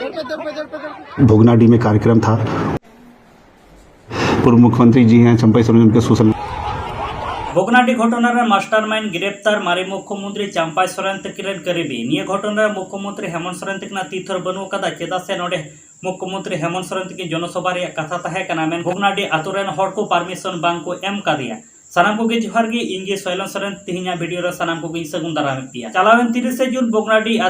भोगनाडीह में कार्यक्रम था। पूर्व मुख्यमंत्री जी हैं चंपाई सोरेन, उनके सोशल भोगनाडीह घटना मास्टरमाइंड गिरफ्तार मारे मुख्यमंत्री चंपाई सोरेन तकिन करीबी निये घटना मुख्यमंत्री हेमंत सोरेन तकिन तीथर बनू कदा चेदा से नोडे मुख्यमंत्री हेमंत सोरेन तकिन जनसभा रे कथा तहे कना मेन भोगनाडीह आतु रेन हर को परमिशन बांग को एम कादिया सानाम को जोहार गे इंगे सोयलन सोरेन तिहिना वीडियो रे सानाम को सगुन दाराम पिया चलावेन 30 जून भोगनाडीह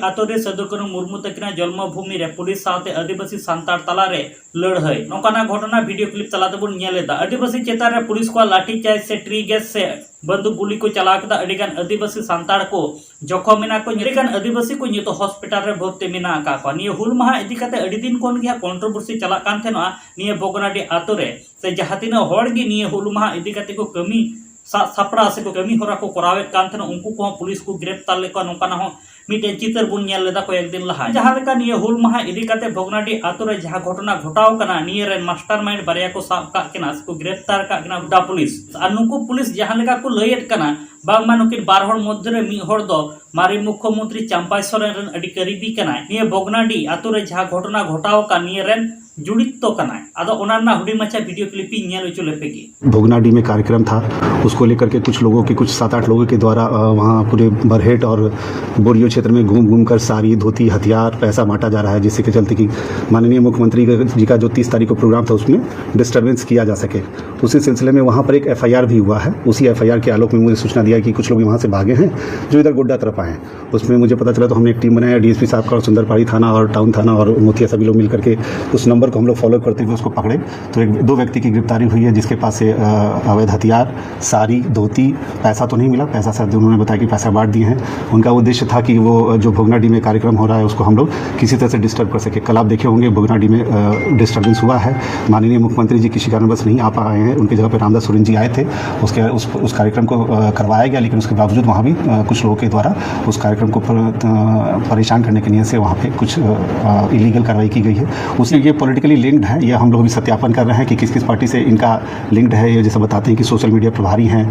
आतु रे सदुकनु मुर्मू तकिना जन्मभूमि रे पुलिस साथे आदिवासी सांतार तला रे लड़ाई नौकाना घटना वीडियो क्लिप तला तबन नेलेदा आदिवासी चेतान रे पुलिस को लाठी चार्ज से ट्री गैस से बंदूक गुली को चला कदा अडिगान आदिवासी सांतार को जखम मेना को अडिगान आदिवासी को नितो हॉस्पिटल रे भर्ती मेना का को निये हुल माहा इदी कते अडि दिन कोन गे कंट्रोवर्सी चला कान थेना निये भोगनाडीह आतु रे से जहातिना हर गे निये हुल माहा इदी कते को कमी सापड़ा से को कमी होरा को करावेत कान थेना उनको को पुलिस को गिरफ्तार लेको नौकाना हो मिटे चितर बुन नेल लेदा को एक दिन लहा जहां लेका निये हुल माहा इदी कते भोगनाडीह आतु रे जहां घटना घटाव कना निये रे मास्टरमाइंड बारिया को साब का केना को गिरफ्तार का केना गुडा पुलिस आ नुको पुलिस जहां लेका को लयेट कना बांगमा नुकिन बार हर मध्य रे मी हर दो मारे मुख्यमंत्री चंपाई सोरेन रन अडी करीबी कना निये भोगनाडीह आतु रे जहां घटना घटाव का निये रेन जुड़ित तो कना आदो ओनारना हुडी मचा वीडियो क्लिपिंग नेल उचो लेपेगी भोगनाडीह में कार्यक्रम था, उसको लेकर के कुछ लोगों के कुछ 7-8 लोगों के द्वारा वहाँ पूरे बरहेट और बोरियो क्षेत्र में घूम कर साड़ी धोती हथियार पैसा बांटा जा रहा है, जिससे के चलते कि माननीय मुख्यमंत्री जी का जो 30 तारीख को प्रोग्राम था उसमें डिस्टर्बेंस किया जा सके। उसी सिलसिले में वहाँ पर एक FIR भी हुआ है। उसी FIR के आलोक में मुझे सूचना दिया कि कुछ लोग वहाँ से भागे हैं जो इधर गोड्डा तरफ आए। उसमें मुझे पता चला तो हमने एक टीम बनाया, DSP साहब का और सुंदरपाड़ी थाना और टाउन थाना और मोतिया सभी लोग मिल करके उस नंबर को हम लोग फॉलो करते हुए उसको पकड़े। तो 2 व्यक्ति की गिरफ्तारी हुई है, जिसके पास से अवैध हथियार, साड़ी, धोती, पैसा तो नहीं मिला, पैसा सर उन्होंने बताया कि पैसा बांट दिए हैं। उनका उद्देश्य था कि वो जो भोगनाडीह में कार्यक्रम हो रहा है उसको हम लोग किसी तरह से डिस्टर्ब कर सके। कल आप देखे होंगे भोगनाडीह में डिस्टर्बेंस हुआ है। माननीय मुख्यमंत्री जी किसी कारणवश नहीं आ पाए हैं, उनकी जगह पर रामदास सोरेन जी आए थे। उस कार्यक्रम को करवाया गया, लेकिन उसके बावजूद वहाँ भी कुछ लोगों के द्वारा उस कार्यक्रम को परेशान करने की नीयत से वहाँ पे कुछ इलीगल कार्रवाई की गई है। उसमें ये पॉलिटिकली लिंक्ड है, ये हम लोग भी सत्यापन कर रहे हैं कि किस किस पार्टी से इनका लिंक्ड है। ये जैसे बताते हैं कि सोशल मीडिया प्रभारी हैं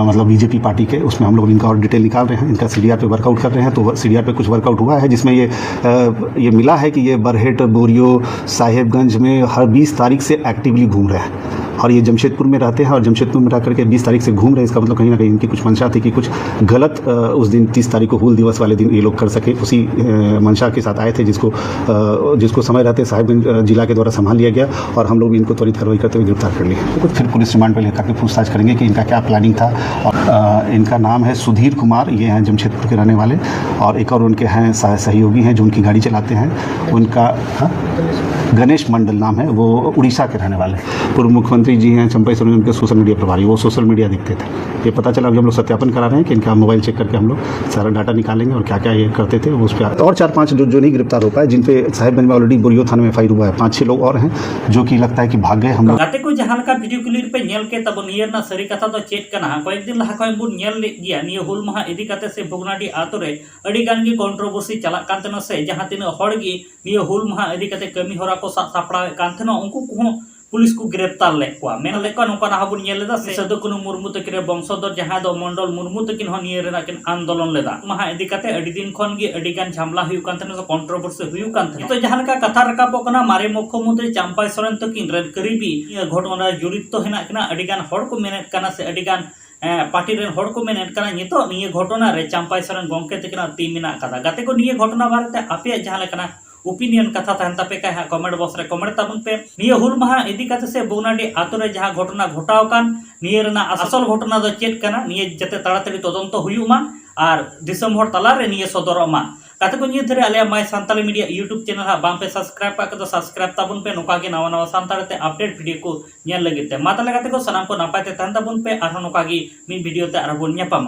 मतलब बीजेपी पार्टी के, उसमें हम लोग इनका और डिटेल निकाल रहे हैं। इनका CDR पे वर्कआउट कर रहे हैं, तो CDR पे कुछ वर्कआउट हुआ है, जिसमें ये मिला है कि ये बरहेट, बोरियो, साहेबगंज में हर 20 तारीख से एक्टिवली घूम रहे हैं और ये जमशेदपुर में रहते हैं और जमशेदपुर में रह करके 20 तारीख से घूम रहे हैं। इसका मतलब कहीं ना कहीं इनकी कुछ मंशा थी कि कुछ गलत उस दिन 30 तारीख को हूल दिवस वाले दिन ये लोग कर सके। उसी मंशा के साथ आए थे, जिसको समय रहते साहिबगंज जिला के द्वारा संभाल लिया गया और हम लोग भी इनको त्वरित कार्रवाई करते हुए गिरफ्तार कर लिए। तो फिर पुलिस रिमांड पर लेकर के पूछताछ करेंगे कि इनका क्या प्लानिंग था। और इनका नाम है सुधीर कुमार, ये हैं जमशेदपुर के रहने वाले, और एक और उनके हैं सहयोगी हैं जो उनकी गाड़ी चलाते हैं, उनका गणेश मंडल नाम है, वो उड़ीसा के रहने वाले। पूर्व मुख्यमंत्री जी हैं चंपाई सोरेन, उनके सोशल मीडिया प्रभारी, वो सोशल मीडिया दिखते थे। ये पता चला, अभी हम लोग सत्यापन करा रहे हैं कि इनका मोबाइल चेक करके हम लोग सारा डाटा निकालेंगे और क्या क्या ये करते थे उस पर। और 4-5 जो नहीं गिरफ्तार हो पाए, जिन पे साहिबगंज में ऑलरेडी बोरियो थाने में FIR हुआ है, 5-6 लोग और हैं जो कि लगता है कि भाग गए। हम लोग गाते को जहां का वीडियो क्लिप पे नेल के तब नियर ना सरी कथा तो चेक कना कয়েক दिन लहा खय बुन नेल ले गया निये हुल माहा इदी कते से भोगनाडीह आतु रे अडी गान गी कंट्रोवर्सी चला कान तनो से जहां तिन हड़ गी निये हुल माहा इदी कते कमी होरा को सापड़ा कान तनो उनको को पुलिस को गिरफ्तार ले को मेन लेको नोकाना हाबुन नेल लेदा से सदुकनु मुर्मू तकिन वंशधर जहां दो मंडल मुर्मू तकिन हो निये रेना किन आंदोलन लेदा माहा इदी कते अडी दिन खन गी अडी गान झमला हुयु कान तनो कंट्रोवर्सी हुयु कान तो जहां का कथा रकाबो कना मारे मुख्यमंत्री चंपाई सोरेन तकिन रेन करीबी घटना जुड़ित तो हेना कना अडी गान हड़ को मेनेट कना से अडी गान पार्टी रेन हड़ को मेनेट कना नितो निये घटना रे चंपाई सोरेन गोंके तकिन ती मेना कदा गाते को निये घटना बारे आपे जहां लेकना ओपिनियन कथा तहन तपे का कमेंट बॉक्स रे कमेंट ताबन पे निये हुल माहा इदी कते से भोगनाडीह आतु रे जहां घटना घटाव कान निये रेना असल घटना दो चेक कना निये जते ताड़ाताड़ी तदंत हुयुमा और दिसम हर तला रे निये सदरमा कते को निये धरे आले my Santali media YouTube channel हा बांग पे सब्सक्राइब का तो सब्सक्राइब ताबन पे नोका के नवा नवा सांताल ते अपडेट वीडियो को नेल लगिते माता लगाते को सनाम को नापाते तहन ताबन पे आरो नोका गी मी वीडियो ते आरो बोन न्यापामा।